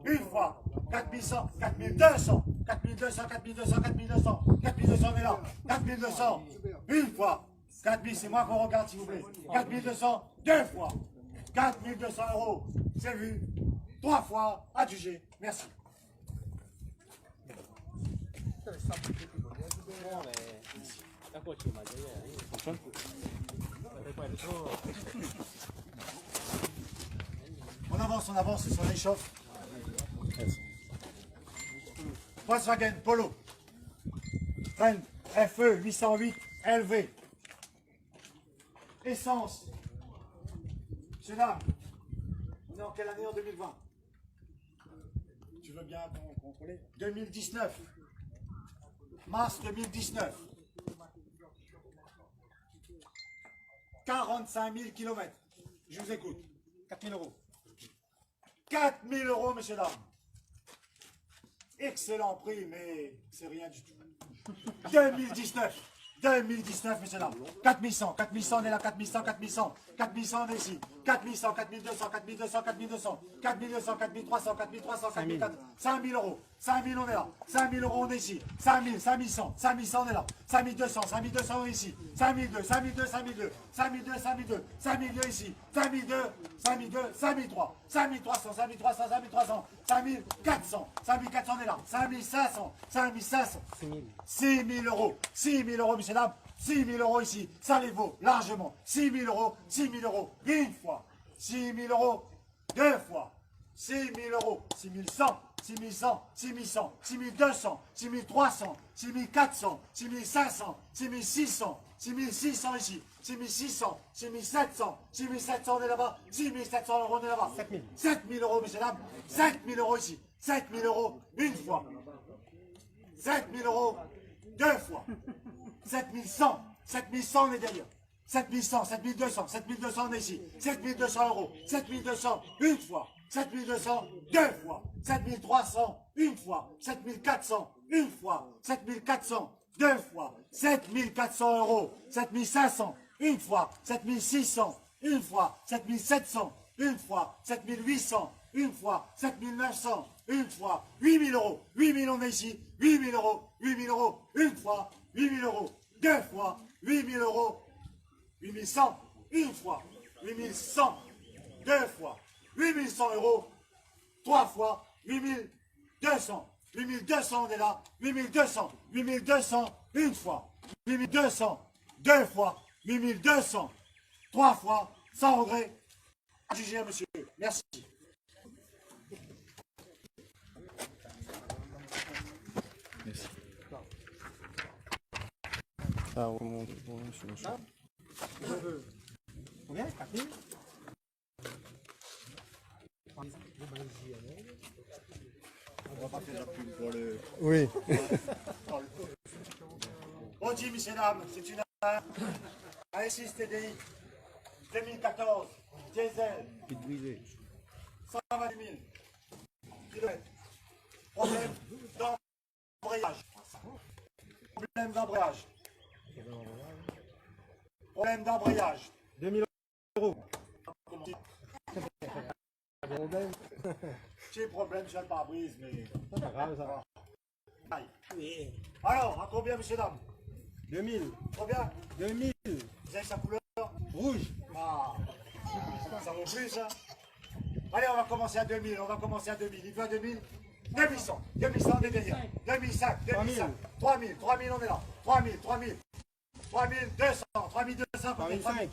une fois, 4100, 4200, 4200, 4200, 4200, 4200, on est là, 4200, une fois, 4000, c'est moi qu'on regarde s'il vous plaît, 4200, deux fois, 4200 €, c'est vu, trois fois, adjugé, merci. On avance, et ça échauffe. Volkswagen Polo, frein FE 808 LV, essence, monsieur dame, on est en quelle année en 2020? Tu veux bien contrôler? 2019, mars 2019, 45 000 km, je vous écoute, 4 000 €. 4 000 €, messieurs, dames. Excellent prix, mais c'est rien du tout. 2019, messieurs, dames. 4100, 4100, on est là, 4100, 4100. 4100, on est ici. 4100, 4200, 4200, 4200. 4200, 4300, 4300, 4400. 5000 €. 5000, on est là. 5000 €, on est ici. 5000, 5100, 5100, on est là. 5200, 5200, on est ici. 5002, 5002, 5002. 5002, 5002. 5002 ici. 5002, 5002, 5003. 5300, 5300, 5300. 5400, 5400, on est là. 5500, 5500. 6000 €. 6000 €, messieurs, dames. 6 000 € ici, ça les vaut largement. 6 000 €, 6 000 €, une fois. 6 000 €, deux fois. 6 000 €, 6 100, 6 100, 6 100, 6 200, 6 300, 6 400, 6 500, 6 600, 6 600 ici, 6 600, 6 700, 6 700, on est là-bas, 6 700 €, on est là-bas. 7 000 €, messieurs, dames, 7 000 € ici, 7 000 €, une fois. 7 000 €, deux fois. 7100, 7100, on est derrière. 7100, 7200, 7200, on est ici. 7200 €, 7200, une fois. 7200, deux fois. 7300, une fois. 7400, une fois. 7400, deux fois. 7400 €, 7500, une fois. 7600, une fois. 7700, une fois. 7800, une fois. 7900, une fois. 8000 €, 8000, on est ici. 8000 €, 8000 €, une fois. 8000 €, deux fois. 8000 €, 8100, une fois. 8100, deux fois. 8100 €, trois fois. 8200, 8200, on est là. 8200, 8200, une fois. 8200, deux fois. 8200, trois fois. Sans regret. Jugez, monsieur. Merci. Merci. Ça remonte sur le champ. Combien? 4 000? On va pas faire la pub pour le... Oui. On dit, messieurs, dames, c'est une A6 TDI 2014, diesel, 120 000 km. Problème d'embrayage. Problème d'embrayage. Problème d'embrayage. 2000 €. Petit problème sur le pare-brise, mais... C'est pas grave ça. Aïe. Alors, à combien, messieurs, dames? 2000. Combien? 2000. Vous avez sa couleur? Rouge. Ah, ça vaut plus, hein? Allez, on va commencer à 2000, on va commencer à 2000. Il veut à 2000? 2100, 2100, on est derrière. 2005, 2005, 3000, 3000, on est là. 3000, 3000, 3200, 3200, 3005.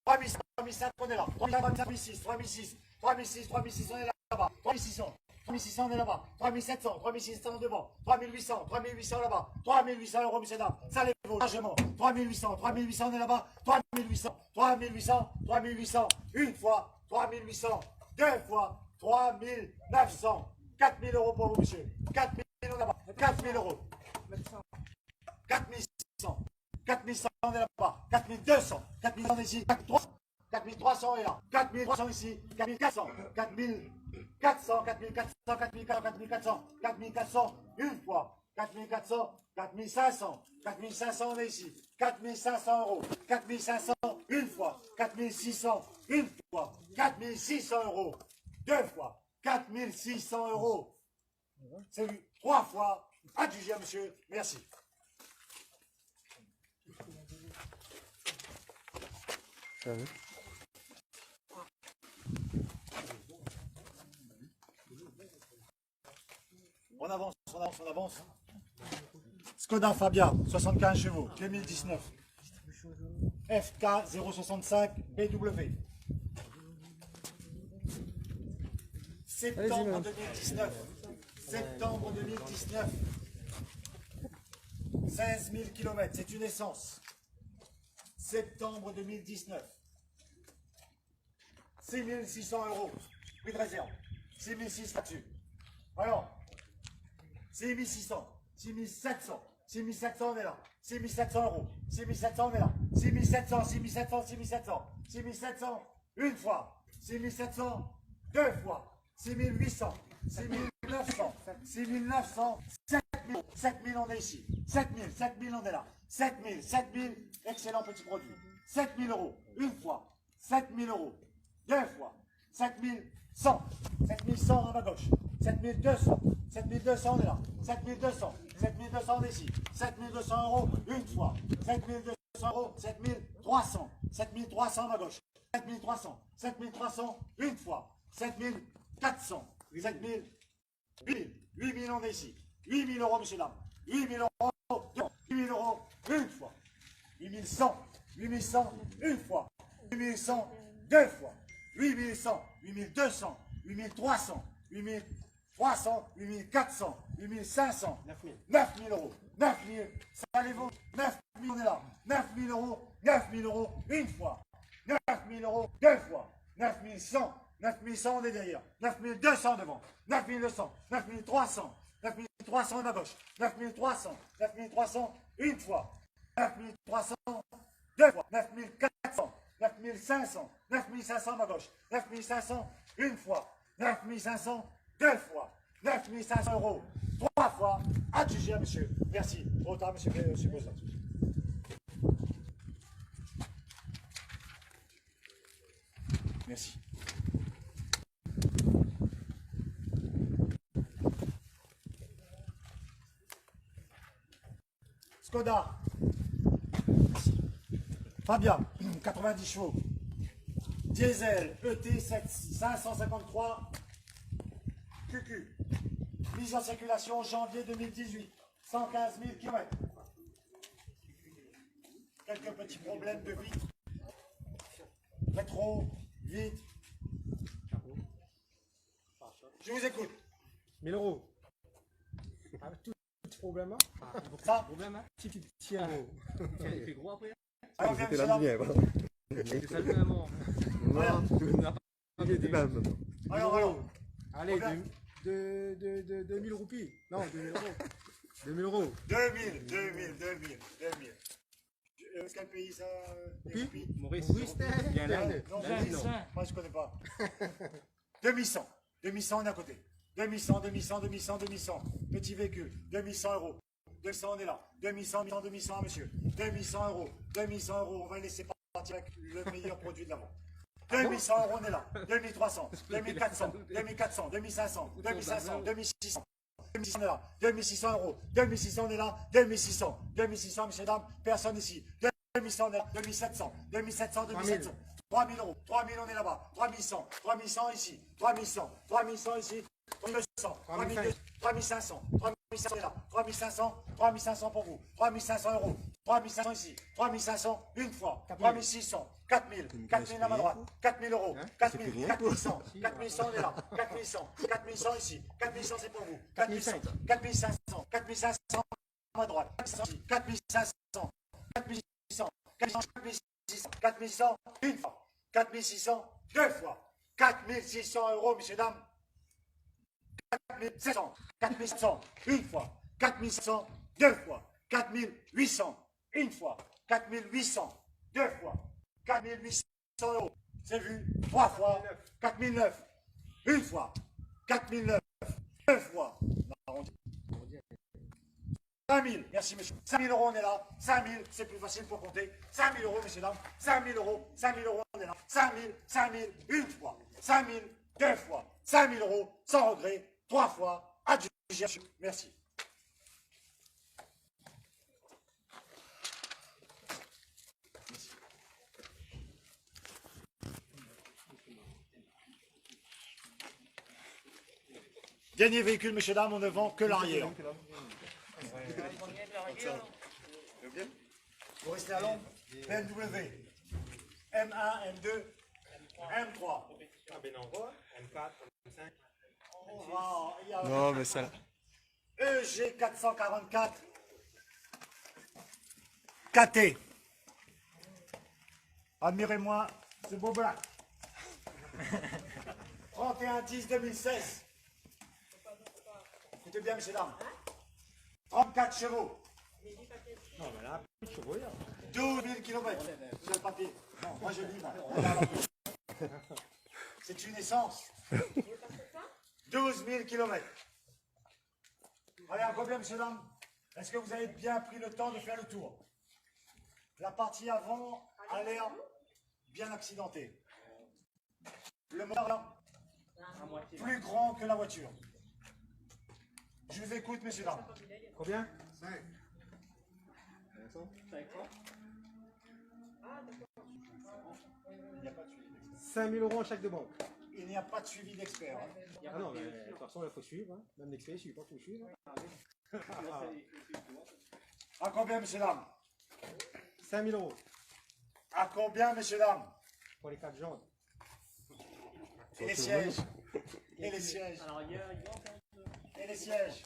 3000, 3005, on est là. 3006, 3006, 3006, 3006, on est là-bas. 3600, 3600, on est là-bas. 3700, 3700 devant. 3800, 3800 là-bas. 3800 €, messieurs, dames. Ça les vaut largement. 3800, 3800, on est là-bas. 3800, 3800, 3800, une fois. 3800, deux fois. 3900. 4000 € pour vous, monsieur. 4000 € là-bas. 4000 €. 4600. 4100, on est là-bas. 4200. 4100 ici. 4300 est là. 4300 ici. 4400. 4400. 4400. 4400. 4400. 4400. Une fois. 4400. 4500. 4500, on est ici. 4500 €. 4500. Une fois. 4600. Une fois. 4600 €. Deux fois. 4600 euros. C'est vu 3 fois. Adjugé, monsieur. Merci. Ça va. On avance, on avance, on avance. Skoda Fabia, 75 chevaux, 2019. FK 065 BW. Septembre 2019. Septembre 2019. 16 000 km, c'est une essence. Septembre 2019. 6 600 euros. Prix de réserve. 6 600 là-dessus. Alors, 6 600, 6 700, 6 700 on est là. 6 700 euros. 6 700 on est là. 6 700, 6 700, 6 700. 6 700 une fois. 6 700 deux fois. 6 800. 6 900. 6 900. 7 000. 7 000 on est ici. 7 000. 7 000 on est là. 7 000. 7 000. Excellent petit produit. 7 000 euros une fois. 7 000 euros deux fois. 7 100. 7 100 à ma gauche. 7 200. 7 200 on est là. 7 200. 7 200 on est ici. 7 200 euros une fois. 7 200 euros. 7 300. 7 300 à ma gauche. 7 300. 7 300 une fois. 7 400. 7 000. 8 000 on est ici. 8 000 euros, monsieur dames. 8 000 euros. 8 000 euros une fois. 8 100. 8 100 une fois. 8 100 deux fois. 8 100. 8 200. 8 300. 8 300. 8 400. 8 500. 9 000 euros. 9 000. Ça allez-vous. 9 000 on est là. 9 000 euros. 9 000 euros une fois. 9 000 euros deux fois. 9 100. 9 100 on est derrière. 9 200 devant. 9 200. 9 300. 9 300 à ma gauche. 9 300. 9 300 une fois. 9 300 deux fois. 9 400. 9 500. 9 500 à ma gauche. 9 500 une fois. 9 500 deux fois. 9 500 euros trois fois. Adjugé à monsieur. Merci. Trop tard, monsieur Président. Merci. Skoda. Fabia, 90 chevaux. Diesel, ET 553 QQ. Mise en circulation janvier 2018. 115 000 km. Quelques petits problèmes de vitre. Rétro, vite. Je vous écoute. 1000 euros. Tout problème. Ça, Petit euro. Il fait gros après. alors, C'était monsieur, la là. lumière. C'est ça le maman. Il était même. Alors. Allez, Combien 2000 roupies. Non, 2000 euros. 2000 euros. 2000. Quel pays ça Roupies Maurice. Il y a un Non, Là, non. ça. Moi je connais pas. 2100. 2100 on est à côté. 2100. Petit véhicule. 2100 euros. 200 on est là. 2100, monsieur. 2100 euros. 2100 euros. On va laisser partir avec le meilleur produit de l'avant. 2100 euros on est là. 2300. 2400. 2400. 2500. 2500. 2600. 2600 on est là. 2600 euros. 2600 on est là. 2600. 2600, messieurs, dames. Personne ici. 2100 on est là. 2700. 2700. 3000 euros. 3000 on est là-bas. 3100. 3100 ici. 3100. 3100 ici. 3200. 3500. 3500 on est là. 3500. 3500 pour vous. 3500 euros. 3500 ici. 3500 une fois. 3600. 4000. 4000 à ma droite. 4000 euros. 4000. 4100. 4100 on est là. 4100. 4100 ici. 4100 c'est pour vous. 4500. 4500. 4500 à ma droite. 4500. 4600. 4600. 4600 une fois. 4600 deux fois. 4600 euros, messieurs, dames. 4700. 4700 une fois. 4700 deux fois. 4800 une fois. 4800 deux fois. 4800 euros. C'est vu trois fois. 4009 une fois. 4009 deux fois. 5000, merci monsieur. 5000 euros, on est là. 5000, c'est plus facile pour compter. 5000 euros, messieurs, dames. 5000 euros, on est là. 5000, une fois. 5000, 2 fois, 5 000 euros, sans regret, 3 fois, adjugé. Merci. Dernier véhicule, messieurs, dames, on ne vend que l'arrière. Vous restez à l'ombre. BMW. M1, M2, M3. Non, mais ça. EG 444. KT. Admirez-moi ce beau black. 31-10 2016. Écoutez bien, messieurs, dames. 34 chevaux. 12 000 km. Vous avez le papier. Non, moi je lis. Moi. C'est une essence. 12 000 km. Allez, encore bien, messieurs, dames. Est-ce que vous avez bien pris le temps de faire le tour? La partie avant a l'air bien accidentée. Le moteur plus grand que la voiture. Je vous écoute, messieurs, dames. Combien? 5 000 euros en chaque de banque. Il n'y a pas de suivi d'expert. Hein. Ah non, mais de toute façon, il faut suivre. Hein. Même l'expert, il ne suit pas, il faut suivre. À combien, messieurs, dames? 5 000 euros À combien, messieurs, dames? pour les 4 jantes. Et les sièges? Et les sièges? Et les sièges?